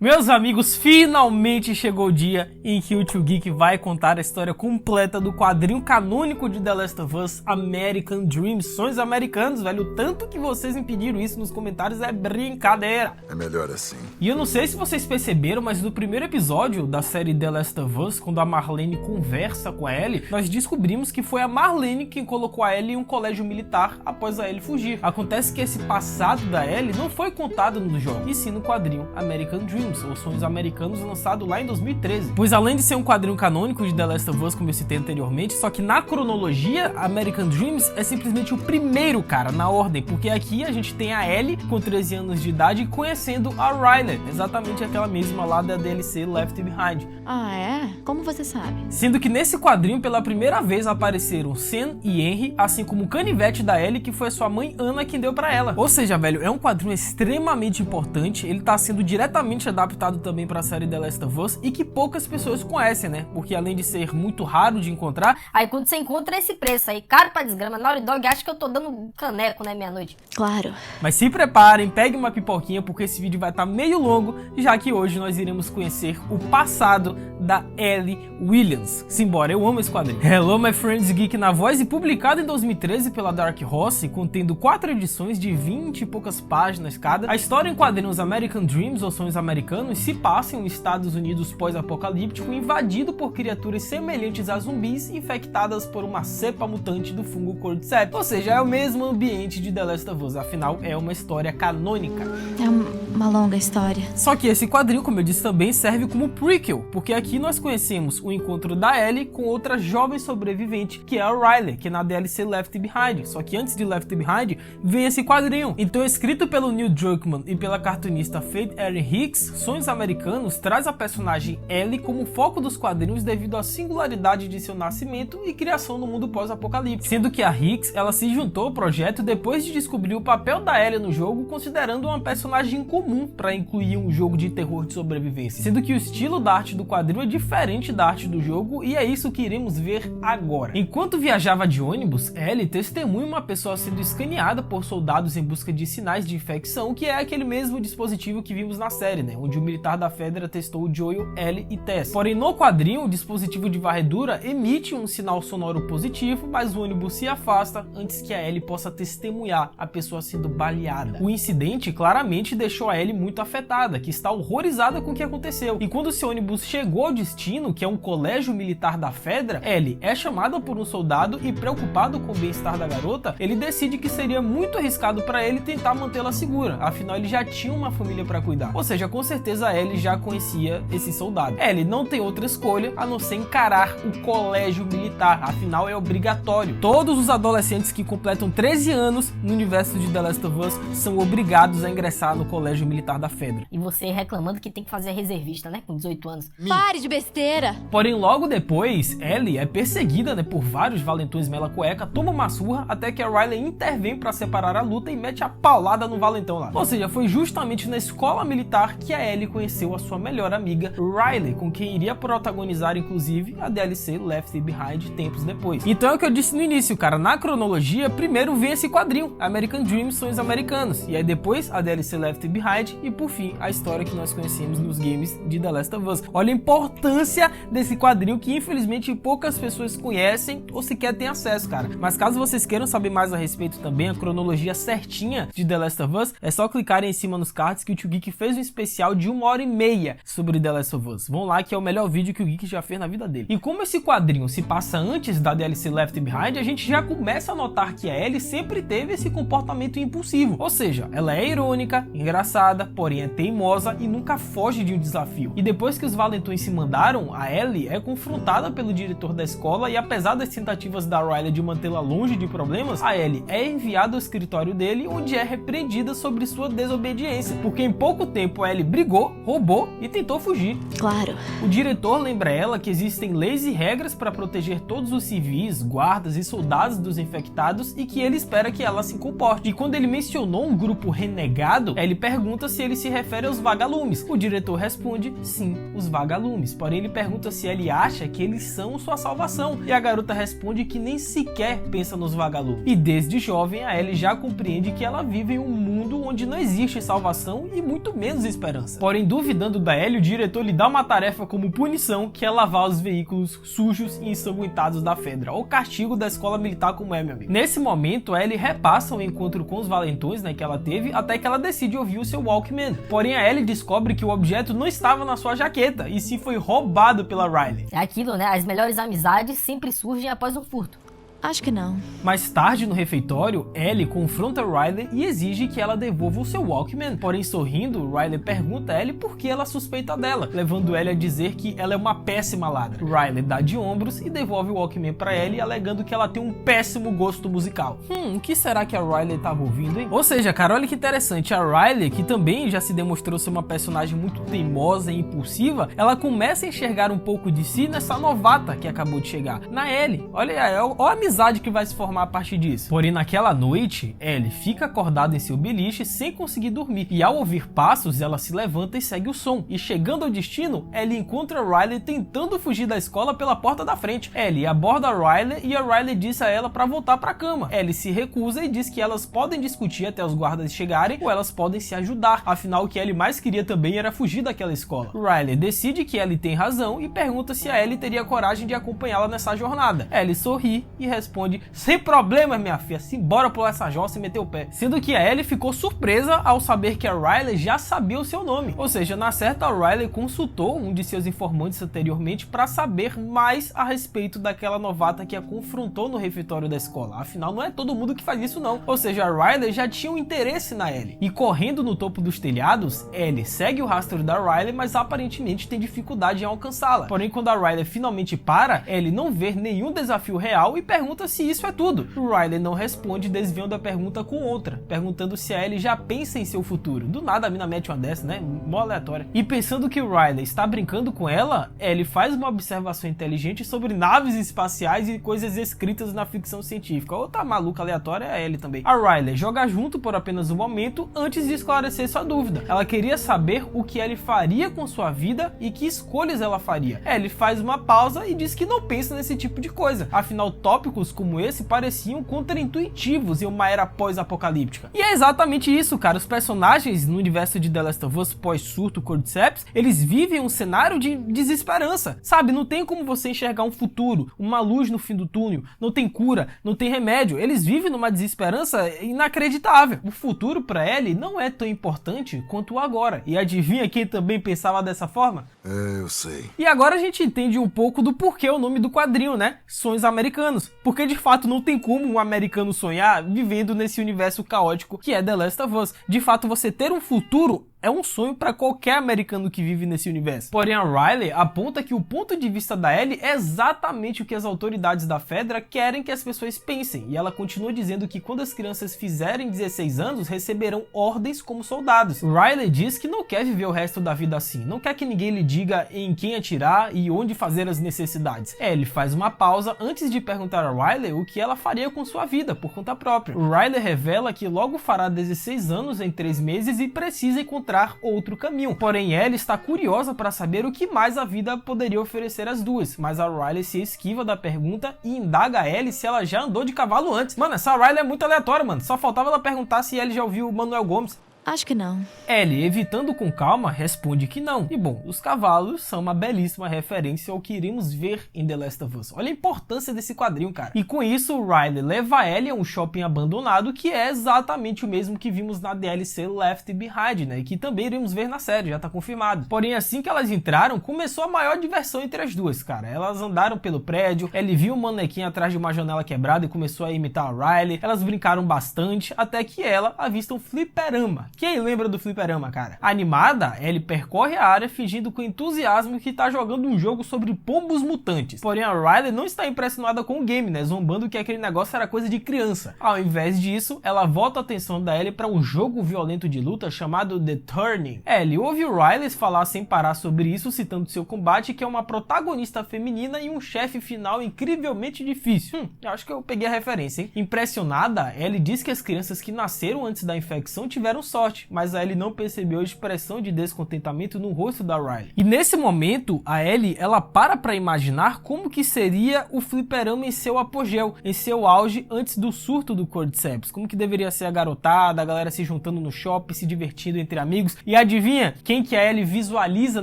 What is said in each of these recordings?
Meus amigos, finalmente chegou o dia em que o Tio Geek vai contar a história completa do quadrinho canônico de The Last of Us, American Dreams, Sonhos Americanos, velho. O tanto que vocês me pediram isso nos comentários é brincadeira. É melhor assim. E eu não sei se vocês perceberam, mas no primeiro episódio da série The Last of Us, quando a Marlene conversa com a Ellie, nós descobrimos que foi a Marlene quem colocou a Ellie em um colégio militar após a Ellie fugir. Acontece que esse passado da Ellie não foi contado no jogo, e sim no quadrinho American Dreams, ou Sonhos Americanos, lançado lá em 2013. Pois além de ser um quadrinho canônico de The Last of Us, como eu citei anteriormente, só que na cronologia, American Dreams é simplesmente o primeiro, cara, na ordem, porque aqui a gente tem a Ellie com 13 anos de idade conhecendo a Riley, exatamente aquela mesma lá da DLC Left Behind. Ah, é? Como você sabe? Sendo que nesse quadrinho, pela primeira vez, apareceram Sam e Henry, assim como o canivete da Ellie, que foi a sua mãe Anna quem deu pra ela. Ou seja, velho, é um quadrinho extremamente importante, ele tá sendo diretamente adaptado também para a série The Last of Us e que poucas pessoas conhecem, né? Porque além de ser muito raro de encontrar... Aí quando você encontra esse preço aí, caro pra desgrama, Naughty Dog acha que eu tô dando um caneco, né, meia-noite. Claro. Mas se preparem, peguem uma pipoquinha, porque esse vídeo vai estar meio longo, já que hoje nós iremos conhecer o passado da Ellie Williams. Simbora, eu amo esse quadrinho. Hello, my friends geek na voz, e publicado em 2013 pela Dark Horse, contendo 4 edições de 20 e poucas páginas cada. A história em quadrinhos American Dreams, ou Sonhos Americanos, se passa em um Estados Unidos pós-apocalíptico invadido por criaturas semelhantes a zumbis infectadas por uma cepa mutante do fungo Cordyceps. Ou seja, é o mesmo ambiente de The Last of Us, afinal é uma história canônica. É uma longa história. Só que esse quadrinho, como eu disse, também serve como prequel, porque aqui nós conhecemos o encontro da Ellie com outra jovem sobrevivente, que é a Riley, que é na DLC Left Behind. Só que antes de Left Behind, vem esse quadrinho. Então, escrito pelo Neil Druckmann e pela cartunista Faith Erin Hicks, Sonhos Americanos traz a personagem Ellie como foco dos quadrinhos devido à singularidade de seu nascimento e criação no mundo pós-apocalipse. Sendo que a Hicks, ela se juntou ao projeto depois de descobrir o papel da Ellie no jogo, considerando uma personagem comum para incluir um jogo de terror de sobrevivência. Sendo que o estilo da arte do quadrinho é diferente da arte do jogo, e é isso que iremos ver agora. Enquanto viajava de ônibus, Ellie testemunha uma pessoa sendo escaneada por soldados em busca de sinais de infecção, que é aquele mesmo dispositivo que vimos na série, né? Onde o militar da Fedra testou o Joel, Ellie e Tess. Porém, no quadrinho, o dispositivo de varredura emite um sinal sonoro positivo, mas o ônibus se afasta antes que a Ellie possa testemunhar a pessoa sendo baleada. O incidente claramente deixou a Ellie muito afetada, que está horrorizada com o que aconteceu. E quando seu ônibus chegou ao destino, que é um colégio militar da Fedra, Ellie é chamada por um soldado e, preocupado com o bem-estar da garota, ele decide que seria muito arriscado para ele tentar mantê-la segura, afinal ele já tinha uma família para cuidar. Ou seja, com certeza a Ellie já conhecia esse soldado. Ellie não tem outra escolha a não ser encarar o colégio militar, afinal é obrigatório. Todos os adolescentes que completam 13 anos no universo de The Last of Us são obrigados a ingressar no colégio militar da Fedra. E você reclamando que tem que fazer a reservista, né, com 18 anos. Pare de besteira! Porém, logo depois, Ellie é perseguida, né, por vários valentões mela cueca, toma uma surra até que a Riley intervém para separar a luta e mete a paulada no valentão lá. Ou seja, foi justamente na escola militar que a Ellie conheceu a sua melhor amiga Riley, com quem iria protagonizar inclusive a DLC Left Behind tempos depois. Então é o que eu disse no início, cara, na cronologia primeiro vem esse quadrinho, American Dreams, Sonhos Americanos, e aí depois a DLC Left Behind e por fim a história que nós conhecemos nos games de The Last of Us. Olha a importância desse quadrinho que infelizmente poucas pessoas conhecem ou sequer têm acesso, cara. Mas caso vocês queiram saber mais a respeito também, a cronologia certinha de The Last of Us, é só clicarem em cima nos cards que o Tio Geek fez um especial de 1h30 sobre The Last of Us. Vão lá que é o melhor vídeo que o Geek já fez na vida dele. E como esse quadrinho se passa antes da DLC Left Behind, a gente já começa a notar que a Ellie sempre teve esse comportamento impulsivo. Ou seja, ela é irônica, engraçada, porém é teimosa e nunca foge de um desafio. E depois que os valentões se mandaram, a Ellie é confrontada pelo diretor da escola e apesar das tentativas da Riley de mantê-la longe de problemas, a Ellie é enviada ao escritório dele, onde é repreendida sobre sua desobediência, porque em pouco tempo a Ellie brigou, roubou e tentou fugir. Claro. O diretor lembra ela que existem leis e regras para proteger todos os civis, guardas e soldados dos infectados e que ele espera que ela se comporte. E quando ele mencionou um grupo renegado, ele pergunta se ele se refere aos vagalumes. O diretor responde, sim, os vagalumes. Porém, ele pergunta se ele acha que eles são sua salvação. E a garota responde que nem sequer pensa nos vagalumes. E desde jovem, a Ellie já compreende que ela vive em um mundo onde não existe salvação e muito menos esperança. criança. Porém, duvidando da Ellie, o diretor lhe dá uma tarefa como punição, que é lavar os veículos sujos e ensanguentados da Fedra, ou castigo da escola militar como é, meu amigo. Nesse momento, a Ellie repassa o encontro com os valentões, né, que ela teve, até que ela decide ouvir o seu Walkman. Porém, a Ellie descobre que o objeto não estava na sua jaqueta, e sim foi roubado pela Riley. É aquilo, né? As melhores amizades sempre surgem após um furto. Acho que não. Mais tarde, no refeitório, Ellie confronta Riley e exige que ela devolva o seu Walkman. Porém, sorrindo, Riley pergunta a Ellie por que ela suspeita dela, levando Ellie a dizer que ela é uma péssima ladra. Riley dá de ombros e devolve o Walkman pra Ellie, alegando que ela tem um péssimo gosto musical. O que será que a Riley estava ouvindo, hein? Ou seja, cara, olha que interessante, a Riley, que também já se demonstrou ser uma personagem muito teimosa e impulsiva, ela começa a enxergar um pouco de si nessa novata que acabou de chegar, na Ellie. Olha aí, olha a amizade que vai se formar a partir disso. Porém, naquela noite, Ellie fica acordada em seu beliche sem conseguir dormir. E ao ouvir passos, ela se levanta e segue o som. E chegando ao destino, Ellie encontra Riley tentando fugir da escola pela porta da frente. Ellie aborda Riley e a Riley diz a ela para voltar para a cama. Ellie se recusa e diz que elas podem discutir até os guardas chegarem ou elas podem se ajudar. Afinal, o que Ellie mais queria também era fugir daquela escola. Riley decide que Ellie tem razão e pergunta se a Ellie teria coragem de acompanhá-la nessa jornada. Ellie sorri e responde: sem problemas, minha filha, simbora pular essa jossa e meter o pé. Sendo que a Ellie ficou surpresa ao saber que a Riley já sabia o seu nome. Ou seja, na certa, a Riley consultou um de seus informantes anteriormente para saber mais a respeito daquela novata que a confrontou no refeitório da escola. Afinal, não é todo mundo que faz isso não. Ou seja, a Riley já tinha um interesse na Ellie. E correndo no topo dos telhados, Ellie segue o rastro da Riley, mas aparentemente tem dificuldade em alcançá-la. Porém, quando a Riley finalmente para, Ellie não vê nenhum desafio real e pergunta se isso é tudo. Riley não responde, desviando a pergunta com outra, perguntando se a Ellie já pensa em seu futuro. Do nada a mina mete uma dessa, né? Mó aleatória. E pensando que Riley está brincando com ela, Ellie faz uma observação inteligente sobre naves espaciais e coisas escritas na ficção científica. Outra maluca aleatória é a Ellie também. A Riley joga junto por apenas um momento antes de esclarecer sua dúvida. Ela queria saber o que Ellie faria com sua vida e que escolhas ela faria. Ellie faz uma pausa e diz que não pensa nesse tipo de coisa. Afinal, tópicos como esse pareciam contraintuitivos em uma era pós-apocalíptica. E é exatamente isso, cara. Os personagens no universo de The Last of Us pós-surto Cordyceps, eles vivem um cenário de desesperança, sabe? Não tem como você enxergar um futuro, uma luz no fim do túnel, não tem cura, não tem remédio. Eles vivem numa desesperança inacreditável. O futuro para Ellie não é tão importante quanto o agora. E adivinha quem também pensava dessa forma? Eu sei. E agora a gente entende um pouco do porquê o nome do quadrinho, né? Sonhos Americanos. Porque de fato não tem como um americano sonhar vivendo nesse universo caótico que é The Last of Us. De fato, você ter um futuro é um sonho para qualquer americano que vive nesse universo. Porém, a Riley aponta que o ponto de vista da Ellie é exatamente o que as autoridades da Fedra querem que as pessoas pensem. E ela continua dizendo que quando as crianças fizerem 16 anos, receberão ordens como soldados. Riley diz que não quer viver o resto da vida assim. Não quer que ninguém lhe diga em quem atirar e onde fazer as necessidades. Ellie faz uma pausa antes de perguntar a Riley o que ela faria com sua vida por conta própria. Riley revela que logo fará 16 anos em 3 meses e precisa encontrar outro caminho. Porém, Ellie está curiosa para saber o que mais a vida poderia oferecer às duas, mas a Riley se esquiva da pergunta e indaga a Ellie se ela já andou de cavalo antes. Mano, essa Riley é muito aleatória, mano. Só faltava ela perguntar se Ellie já ouviu o Manuel Gomes. Acho que não. Ellie, evitando com calma, responde que não. E bom, os cavalos são uma belíssima referência ao que iremos ver em The Last of Us. Olha a importância desse quadrinho, cara. E com isso, Riley leva a Ellie a um shopping abandonado, que é exatamente o mesmo que vimos na DLC Left Behind, né? E que também iremos ver na série, já tá confirmado. Porém, assim que elas entraram, começou a maior diversão entre as duas, cara. Elas andaram pelo prédio, Ellie viu um manequim atrás de uma janela quebrada e começou a imitar a Riley. Elas brincaram bastante, até que ela avista um fliperama. Quem lembra do fliperama, cara? Animada, Ellie percorre a área fingindo com entusiasmo que tá jogando um jogo sobre pombos mutantes. Porém, a Riley não está impressionada com o game, né? Zombando que aquele negócio era coisa de criança. Ao invés disso, ela volta a atenção da Ellie para um jogo violento de luta chamado The Turning. Ellie ouve Riley falar sem parar sobre isso, citando seu combate, que é uma protagonista feminina e um chefe final incrivelmente difícil. Eu acho que eu peguei a referência, hein? Impressionada, Ellie diz que as crianças que nasceram antes da infecção tiveram sorte, forte, mas a Ellie não percebeu a expressão de descontentamento no rosto da Riley. E nesse momento, a Ellie, ela para imaginar como que seria o fliperama em seu apogeu, em seu auge antes do surto do Cordyceps. Como que deveria ser a garotada, a galera se juntando no shopping, se divertindo entre amigos. E adivinha quem que a Ellie visualiza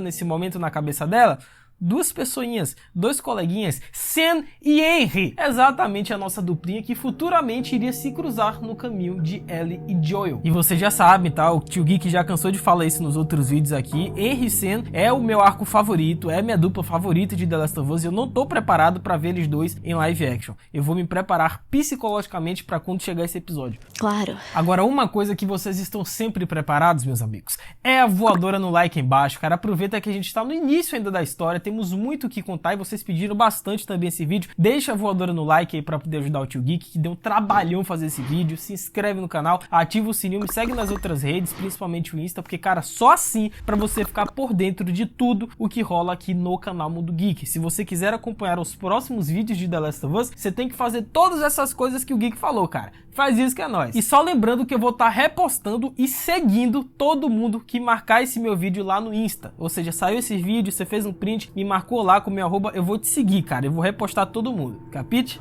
nesse momento na cabeça dela? Duas pessoinhas, dois coleguinhas, Sam e Henry, exatamente a nossa duplinha que futuramente iria se cruzar no caminho de Ellie e Joel. E você já sabe, tá? O Tio Geek já cansou de falar isso nos outros vídeos aqui. Henry e Sam é o meu arco favorito, é minha dupla favorita de The Last of Us e eu não tô preparado pra ver eles dois em live action. Eu vou me preparar psicologicamente pra quando chegar esse episódio. Claro. Agora, uma coisa que vocês estão sempre preparados, meus amigos, é a voadora no like aí embaixo, cara. Aproveita que a gente tá no início ainda da história, temos muito o que contar e vocês pediram bastante também esse vídeo. Deixa a voadora no like aí pra poder ajudar o Tio Geek, que deu um trabalhão fazer esse vídeo. Se inscreve no canal, ativa o sininho, me segue nas outras redes, principalmente o Insta, porque, cara, só assim pra você ficar por dentro de tudo o que rola aqui no canal Mundo Geek. Se você quiser acompanhar os próximos vídeos de The Last of Us, você tem que fazer todas essas coisas que o Geek falou, cara. Faz isso que é nóis. E só lembrando que eu vou estar repostando e seguindo todo mundo que marcar esse meu vídeo lá no Insta. Ou seja, saiu esse vídeo, você fez um print, me marcou lá com o meu arroba, eu vou te seguir, cara. Eu vou repostar todo mundo. Capite?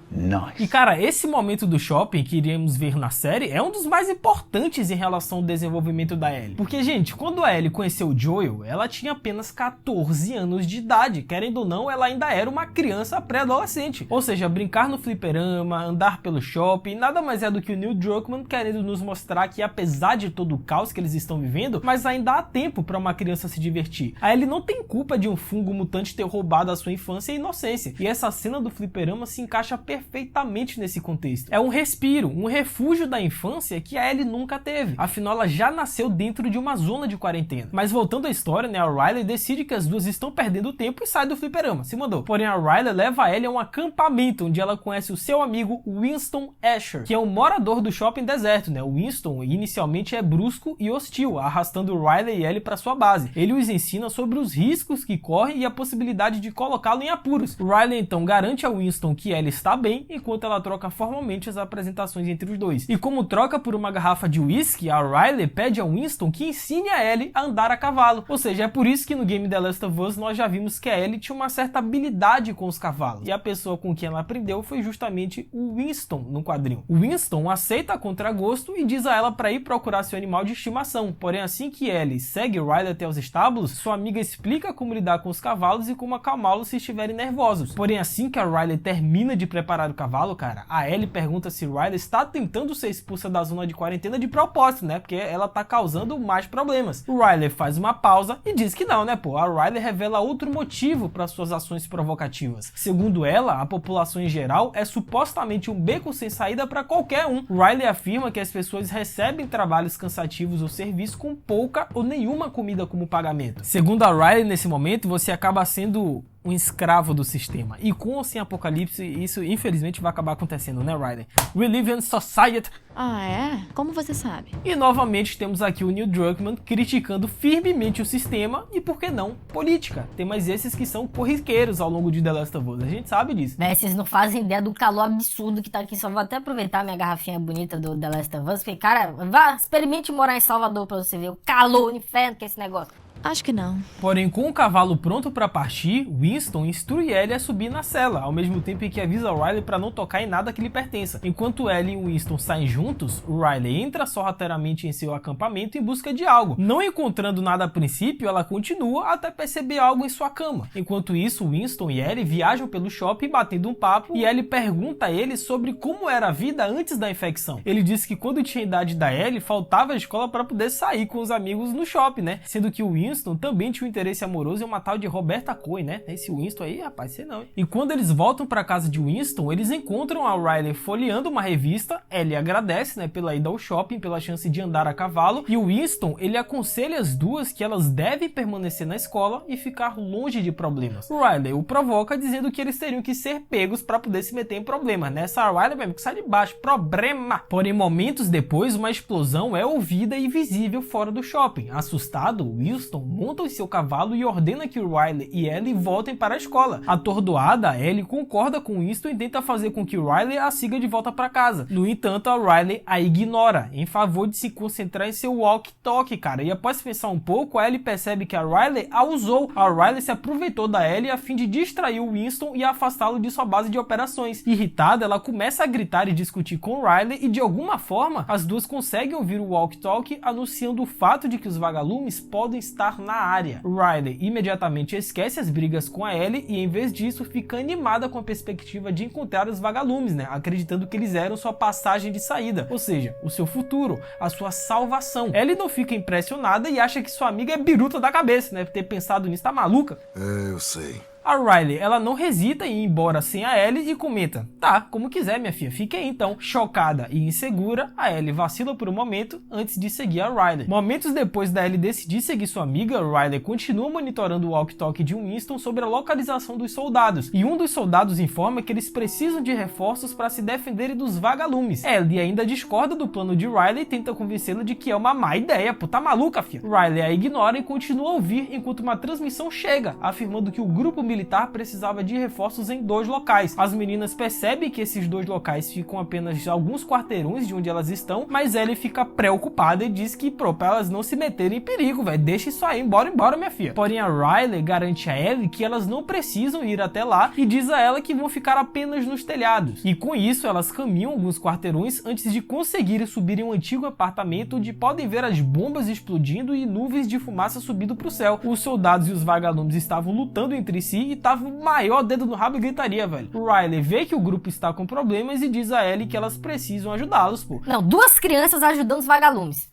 Nice. E cara, esse momento do shopping que iríamos ver na série é um dos mais importantes em relação ao desenvolvimento da Ellie. Porque, gente, quando a Ellie conheceu o Joel, ela tinha apenas 14 anos de idade. Querendo ou não, ela ainda era uma criança pré-adolescente. Ou seja, brincar no fliperama, andar pelo shopping, nada mais é do que o Neil Druckmann querendo nos mostrar que, apesar de todo o caos que eles estão vivendo, mas ainda há tempo para uma criança se divertir. A Ellie não tem culpa de um fungo mutante ter roubado a sua infância e inocência. E essa cena do fliperama se encaixa perfeitamente nesse contexto. É um respiro, um refúgio da infância que a Ellie nunca teve. Afinal, ela já nasceu dentro de uma zona de quarentena. Mas voltando à história, né, a Riley decide que as duas estão perdendo tempo e sai do fliperama. Se mandou. Porém, a Riley leva a Ellie a um acampamento onde ela conhece o seu amigo Winston Asher, que é um morador do shopping deserto, né? O Winston inicialmente é brusco e hostil, arrastando Riley e Ellie para sua base. Ele os ensina sobre os riscos que correm e a possibilidade de colocá-lo em apuros. Riley então garante a Winston que Ellie está bem, enquanto ela troca formalmente as apresentações entre os dois. E como troca por uma garrafa de whisky, a Riley pede a Winston que ensine a Ellie a andar a cavalo. Ou seja, é por isso que no game The Last of Us nós já vimos que a Ellie tinha uma certa habilidade com os cavalos. E a pessoa com quem ela aprendeu foi justamente o Winston no quadrinho. O Winston aceita a contragosto e diz a ela para ir procurar seu animal de estimação. Porém, assim que Ellie segue Riley até os estábulos, sua amiga explica como lidar com os cavalos e como acalmá-los se estiverem nervosos. Porém, assim que a Riley termina de preparar o cavalo, cara, a Ellie pergunta se Riley está tentando ser expulsa da zona de quarentena de propósito, né? Porque ela tá causando mais problemas. O Riley faz uma pausa e diz que não, né, pô? A Riley revela outro motivo para suas ações provocativas. Segundo ela, a população em geral é supostamente um beco sem saída para qualquer um. Riley afirma que as pessoas recebem trabalhos cansativos ou serviços com pouca ou nenhuma comida como pagamento. Segundo a Riley, nesse momento, você acaba sendo um escravo do sistema. E com ou sem apocalipse, isso infelizmente vai acabar acontecendo, né, Riley? We live in society. Ah, é? Como você sabe? E novamente temos aqui o Neil Druckmann criticando firmemente o sistema e, por que não, política. Temas esses que são corriqueiros ao longo de The Last of Us, a gente sabe disso. Véi, vocês não fazem ideia do calor absurdo que tá aqui. Só vou até aproveitar minha garrafinha bonita do The Last of Us, porque, cara, vá, experimente morar em Salvador pra você ver o calor, o inferno que é esse negócio. Acho que não. Porém, com o cavalo pronto para partir, Winston instrui Ellie a subir na cela, ao mesmo tempo em que avisa Riley para não tocar em nada que lhe pertença. Enquanto Ellie e Winston saem juntos, Riley entra sorrateiramente em seu acampamento em busca de algo. Não encontrando nada a princípio, ela continua até perceber algo em sua cama. Enquanto isso, Winston e Ellie viajam pelo shopping batendo um papo e Ellie pergunta a ele sobre como era a vida antes da infecção. Ele disse que quando tinha a idade da Ellie, faltava a escola para poder sair com os amigos no shopping, né? Sendo que o Winston também tinha um interesse amoroso em uma tal de Roberta Coy, né? Esse Winston aí, rapaz, sei não, hein? E quando eles voltam para casa de Winston, eles encontram a Riley folheando uma revista. Ellie agradece, né, pela ida ao shopping, pela chance de andar a cavalo, e o Winston, ele aconselha as duas que elas devem permanecer na escola e ficar longe de problemas. Riley o provoca dizendo que eles teriam que ser pegos para poder se meter em problemas, né? Essa Riley mesmo que sai de baixo, problema! Porém, momentos depois, uma explosão é ouvida e visível fora do shopping. Assustado, Winston monta em seu cavalo e ordena que Riley e Ellie voltem para a escola. Atordoada, Ellie concorda com Winston e tenta fazer com que Riley a siga de volta para casa. No entanto, a Riley a ignora, em favor de se concentrar em seu walkie-talkie, cara. E após pensar um pouco, a Ellie percebe que a Riley a usou. A Riley se aproveitou da Ellie a fim de distrair o Winston e afastá-lo de sua base de operações. Irritada, ela começa a gritar e discutir com Riley e de alguma forma as duas conseguem ouvir o walkie-talkie anunciando o fato de que os vagalumes podem estar na área. Riley imediatamente esquece as brigas com a Ellie e em vez disso fica animada com a perspectiva de encontrar os vagalumes, né? Acreditando que eles eram sua passagem de saída, ou seja, o seu futuro, a sua salvação. Ellie não fica impressionada e acha que sua amiga é biruta da cabeça, né? Por ter pensado nisso, tá maluca? Eu sei. A Riley, ela não hesita em ir embora sem a Ellie e comenta: tá, como quiser minha filha, fique aí então. Chocada e insegura, a Ellie vacila por um momento antes de seguir a Riley. Momentos depois da Ellie decidir seguir sua amiga, Riley continua monitorando o walkie-talkie de Winston sobre a localização dos soldados, e um dos soldados informa que eles precisam de reforços para se defenderem dos vagalumes. Ellie ainda discorda do plano de Riley e tenta convencê-la de que é uma má ideia, pô, tá maluca, filha? Riley a ignora e continua a ouvir enquanto uma transmissão chega, afirmando que o grupo militar precisava de reforços em 2 locais. As meninas percebem que esses 2 locais ficam apenas alguns quarteirões de onde elas estão, mas Ellie fica preocupada e diz que pra elas não se meterem em perigo, velho. Deixa isso aí, embora minha filha. Porém a Riley garante a Ellie que elas não precisam ir até lá e diz a ela que vão ficar apenas nos telhados. E com isso elas caminham alguns quarteirões antes de conseguirem subir em um antigo apartamento onde podem ver as bombas explodindo e nuvens de fumaça subindo pro céu. Os soldados e os vagalumes estavam lutando entre si e tava o maior dedo no rabo e gritaria, velho. Riley vê que o grupo está com problemas e diz a Ellie que elas precisam ajudá-los, pô. Não, 2 crianças ajudando os vagalumes.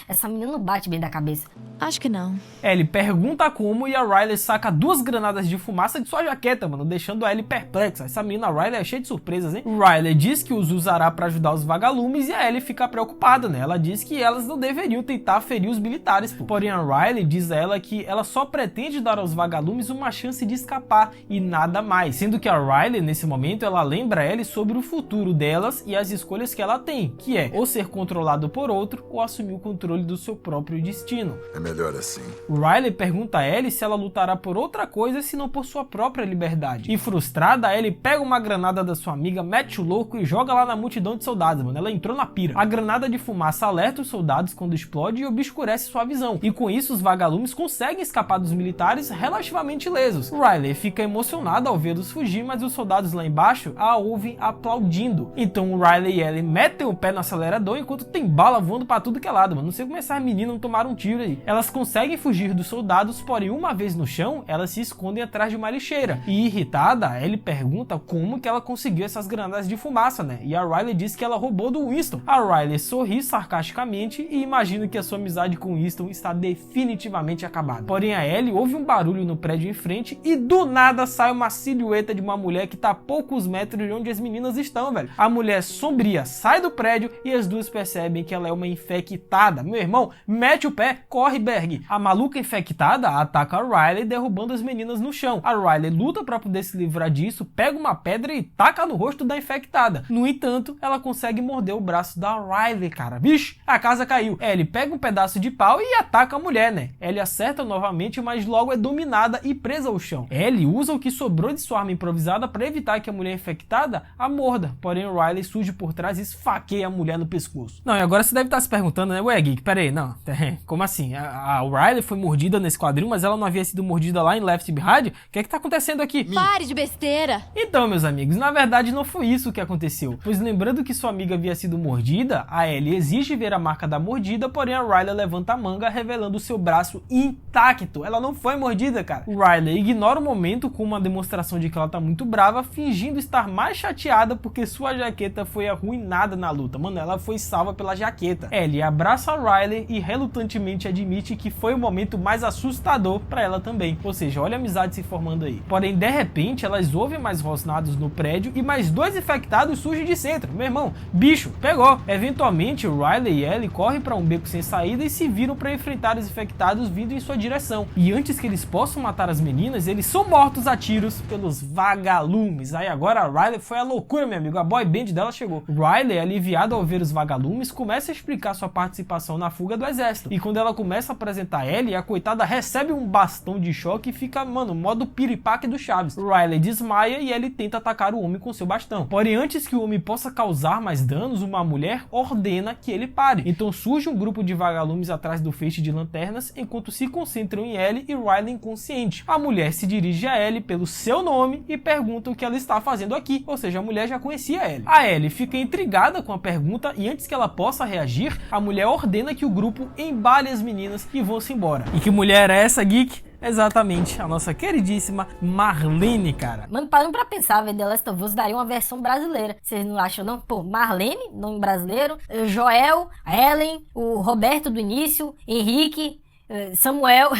Essa menina não bate bem da cabeça. Acho que não. Ellie pergunta como e a Riley saca 2 granadas de fumaça de sua jaqueta, mano, deixando a Ellie perplexa. Essa menina Riley é cheia de surpresas, hein? Riley diz que os usará para ajudar os vagalumes e a Ellie fica preocupada, né? Ela diz que elas não deveriam tentar ferir os militares, pô. Porém a Riley diz a ela que ela só pretende dar aos vagalumes uma chance de escapar e nada mais, sendo que a Riley nesse momento ela lembra a Ellie sobre o futuro delas e as escolhas que ela tem, que é ou ser controlado por outro ou assumir o controle do seu próprio destino. É melhor assim. Riley pergunta a Ellie se ela lutará por outra coisa se não por sua própria liberdade. E frustrada, a Ellie pega uma granada da sua amiga, mete o louco e joga lá na multidão de soldados, mano. Ela entrou na pira. A granada de fumaça alerta os soldados quando explode e obscurece sua visão. E com isso os vagalumes conseguem escapar dos militares relativamente ilesos. Riley fica emocionada ao vê-los fugir, mas os soldados lá embaixo a ouvem aplaudindo. Então Riley e Ellie metem o pé no acelerador enquanto tem bala voando pra tudo que é lado, mano. Não sei como essas meninas não tomaram um tiro aí. Elas conseguem fugir dos soldados, porém uma vez no chão, elas se escondem atrás de uma lixeira. E irritada, Ellie pergunta como que ela conseguiu essas granadas de fumaça, né? E a Riley diz que ela roubou do Winston. A Riley sorri sarcasticamente e imagina que a sua amizade com Winston está definitivamente acabada. Porém a Ellie ouve um barulho no prédio em frente e do nada sai uma silhueta de uma mulher que tá a poucos metros de onde as meninas estão, velho. A mulher sombria sai do prédio e as duas percebem que ela é uma infectada. Meu irmão, mete o pé, corre, Berg. A maluca infectada ataca a Riley, derrubando as meninas no chão. A Riley luta para poder se livrar disso, pega uma pedra e taca no rosto da infectada. No entanto, ela consegue morder o braço da Riley, cara. Vixe, a casa caiu. Ellie pega um pedaço de pau e ataca a mulher, né? Ellie acerta novamente, mas logo é dominada e presa ao chão. Ellie usa o que sobrou de sua arma improvisada para evitar que a mulher infectada a morda. Porém, Riley surge por trás e esfaqueia a mulher no pescoço. Não, e agora você deve estar se perguntando, né? Ué, Geek, peraí, não. Como assim? A Riley foi mordida nesse quadrinho, mas ela não havia sido mordida lá em Left Behind? O que é que tá acontecendo aqui? Pare de besteira! Então, meus amigos, na verdade não foi isso que aconteceu. Pois lembrando que sua amiga havia sido mordida, a Ellie exige ver a marca da mordida, porém a Riley levanta a manga, revelando o seu braço intacto. Ela não foi mordida, cara. Riley ignora o momento com uma demonstração de que ela tá muito brava, fingindo estar mais chateada porque sua jaqueta foi arruinada na luta. Mano, ela foi salva pela jaqueta. Ellie abraça a Riley e relutantemente admite que foi o momento mais assustador pra ela também. Ou seja, olha a amizade se formando aí. Porém, de repente, elas ouvem mais rosnados no prédio e mais 2 infectados surgem de centro. Meu irmão, bicho, pegou. Eventualmente, Riley e Ellie correm pra um beco sem saída e se viram pra enfrentar os infectados vindo em sua direção. E antes que eles possam matar as meninas, eles são mortos a tiros pelos vagalumes. Aí agora a Riley foi a loucura, meu amigo, a boy band dela chegou. Riley, aliviada ao ver os vagalumes, começa a explicar sua participação na fuga do exército. E quando ela começa a apresentar Ellie, a coitada recebe um bastão de choque e fica, mano, modo piripaque do Chaves. Riley desmaia e Ellie tenta atacar o homem com seu bastão. Porém, antes que o homem possa causar mais danos, uma mulher ordena que ele pare. Então surge um grupo de vagalumes atrás do feixe de lanternas, enquanto se concentram em Ellie e Riley inconsciente. A mulher se dirige a Ellie pelo seu nome e pergunta o que ela está fazendo aqui, ou seja, a mulher já conhecia Ellie. A Ellie fica intrigada com a pergunta e antes que ela possa reagir, a mulher ordena que o grupo embale as meninas e vão-se embora. E que mulher é essa, Geek? Exatamente, a nossa queridíssima Marlene, cara. Mano, parando pra pensar, velho, The Last of Us daria uma versão brasileira. Vocês não acham, não? Pô, Marlene, nome brasileiro, Joel, Ellen, o Roberto do início, Henrique, Samuel...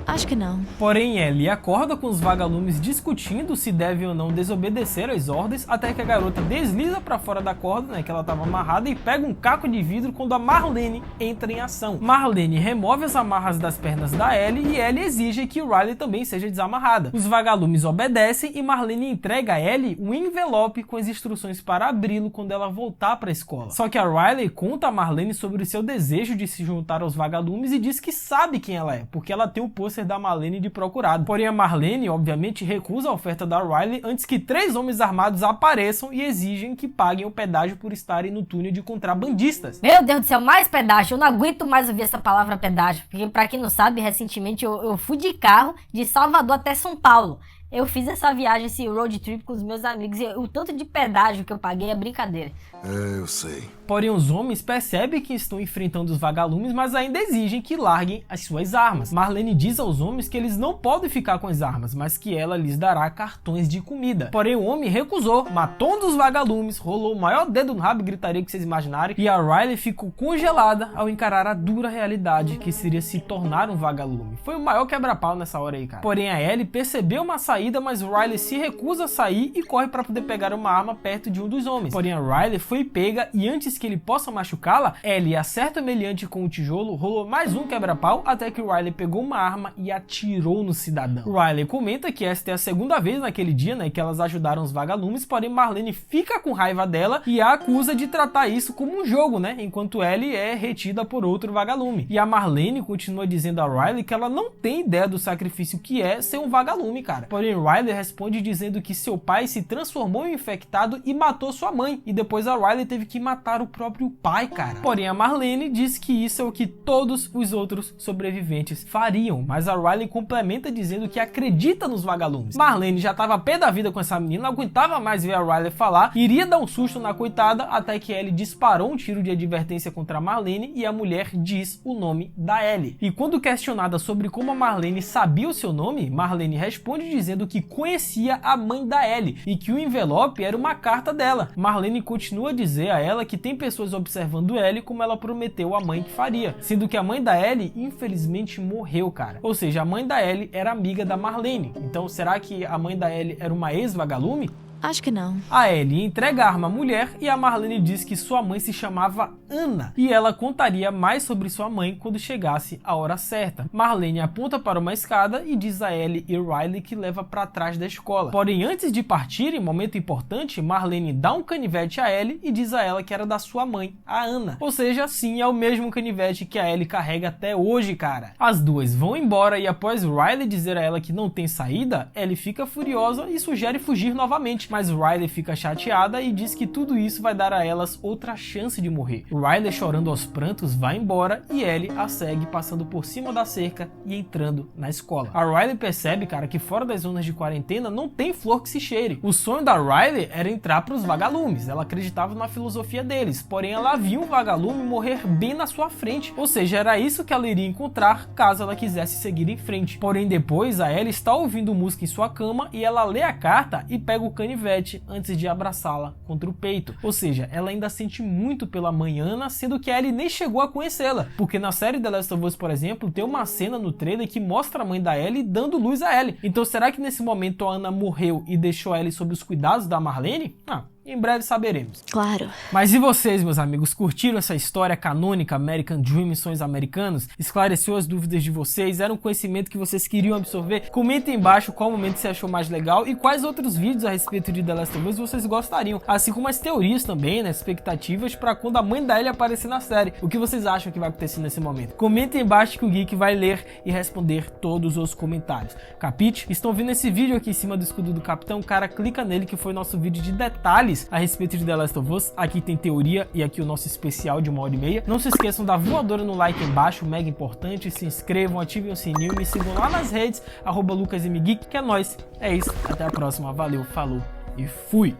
Acho que não. Porém, Ellie acorda com os vagalumes discutindo se deve ou não desobedecer às ordens, até que a garota desliza pra fora da corda, né, que ela estava amarrada, e pega um caco de vidro quando a Marlene entra em ação. Marlene remove as amarras das pernas da Ellie e Ellie exige que Riley também seja desamarrada. Os vagalumes obedecem e Marlene entrega a Ellie um envelope com as instruções para abri-lo quando ela voltar para a escola. Só que a Riley conta a Marlene sobre o seu desejo de se juntar aos vagalumes e diz que sabe quem ela é, porque ela tem o pôster da Marlene de procurado. Porém, a Marlene, obviamente, recusa a oferta da Riley antes que 3 homens armados apareçam e exigem que paguem o pedágio por estarem no túnel de contrabandistas. Meu Deus do céu, mais pedágio. Eu não aguento mais ouvir essa palavra pedágio. Porque, pra quem não sabe, recentemente eu fui de carro de Salvador até São Paulo. Eu fiz essa viagem, esse road trip com os meus amigos e o tanto de pedágio que eu paguei é brincadeira. Eu sei. Porém, os homens percebem que estão enfrentando os vagalumes, mas ainda exigem que larguem as suas armas. Marlene diz aos homens que eles não podem ficar com as armas, mas que ela lhes dará cartões de comida. Porém, o homem recusou, matou um dos vagalumes, rolou o maior dedo no rabo e gritaria que vocês imaginarem, e a Riley ficou congelada ao encarar a dura realidade que seria se tornar um vagalume. Foi o maior quebra-pau nessa hora aí, cara. Porém, a Ellie percebeu uma saída, mas Riley se recusa a sair e corre para poder pegar uma arma perto de um dos homens. Porém, a Riley foi pega e antes que ele possa machucá-la, Ellie acerta o meliante com o tijolo, rolou mais um quebra-pau até que Riley pegou uma arma e atirou no cidadão. Riley comenta que esta é a segunda vez naquele dia, né, que elas ajudaram os vagalumes, porém Marlene fica com raiva dela e a acusa de tratar isso como um jogo, né, enquanto Ellie é retida por outro vagalume. E a Marlene continua dizendo a Riley que ela não tem ideia do sacrifício que é ser um vagalume, cara. Porém Riley responde dizendo que seu pai se transformou em infectado e matou sua mãe, e depois a Riley teve que matar o próprio pai, cara. Porém a Marlene diz que isso é o que todos os outros sobreviventes fariam, mas a Riley complementa dizendo que acredita nos vagalumes. Marlene já tava pé da vida com essa menina, não aguentava mais ver a Riley falar, iria dar um susto na coitada, até que Ellie disparou um tiro de advertência contra a Marlene e a mulher diz o nome da Ellie. E quando questionada sobre como a Marlene sabia o seu nome, Marlene responde dizendo que conhecia a mãe da Ellie e que o envelope era uma carta dela. Marlene continua a dizer a ela que tem pessoas observando Ellie como ela prometeu à mãe que faria, sendo que a mãe da Ellie infelizmente morreu, cara. Ou seja, a mãe da Ellie era amiga da Marlene. Então será que a mãe da Ellie era uma ex-vagalume? Acho que não. A Ellie entrega a arma à mulher e a Marlene diz que sua mãe se chamava Ana e ela contaria mais sobre sua mãe quando chegasse a hora certa. Marlene aponta para uma escada e diz a Ellie e Riley que leva para trás da escola. Porém, antes de partirem, momento importante, Marlene dá um canivete a Ellie e diz a ela que era da sua mãe, a Ana. Ou seja, sim, é o mesmo canivete que a Ellie carrega até hoje, cara. As duas vão embora e após Riley dizer a ela que não tem saída, Ellie fica furiosa e sugere fugir novamente. Mas Riley fica chateada e diz que tudo isso vai dar a elas outra chance de morrer. Riley, chorando aos prantos, vai embora e Ellie a segue passando por cima da cerca e entrando na escola. A Riley percebe, cara, que fora das zonas de quarentena não tem flor que se cheire. O sonho da Riley era entrar para os vagalumes, ela acreditava na filosofia deles, porém ela viu um vagalume morrer bem na sua frente, ou seja, era isso que ela iria encontrar caso ela quisesse seguir em frente. Porém depois a Ellie está ouvindo música em sua cama e ela lê a carta e pega o canivete antes de abraçá-la contra o peito. Ou seja, ela ainda sente muito pela mãe Ana, sendo que a Ellie nem chegou a conhecê-la, porque na série The Last of Us, por exemplo, tem uma cena no trailer que mostra a mãe da Ellie dando luz a Ellie. Então será que nesse momento a Ana morreu e deixou a Ellie sob os cuidados da Marlene? Em breve saberemos. Claro. Mas e vocês, meus amigos, curtiram essa história canônica American Dream e Sonhos Americanos? Esclareceu as dúvidas de vocês? Era um conhecimento que vocês queriam absorver? Comentem embaixo qual momento você achou mais legal e quais outros vídeos a respeito de The Last of Us vocês gostariam. Assim como as teorias também, né, expectativas para quando a mãe da Ellie aparecer na série. O que vocês acham que vai acontecer nesse momento? Comentem embaixo que o Geek vai ler e responder todos os comentários. Capite? Estão vendo esse vídeo aqui em cima do escudo do Capitão? Cara, clica nele que foi nosso vídeo de detalhes a respeito de The Last of Us. Aqui tem teoria e aqui o nosso especial de 1h30. Não se esqueçam da voadora no like embaixo, mega importante. Se inscrevam, ativem o sininho, me sigam lá nas redes, @LucasMGeek, que é nóis. É isso, até a próxima, valeu, falou e fui!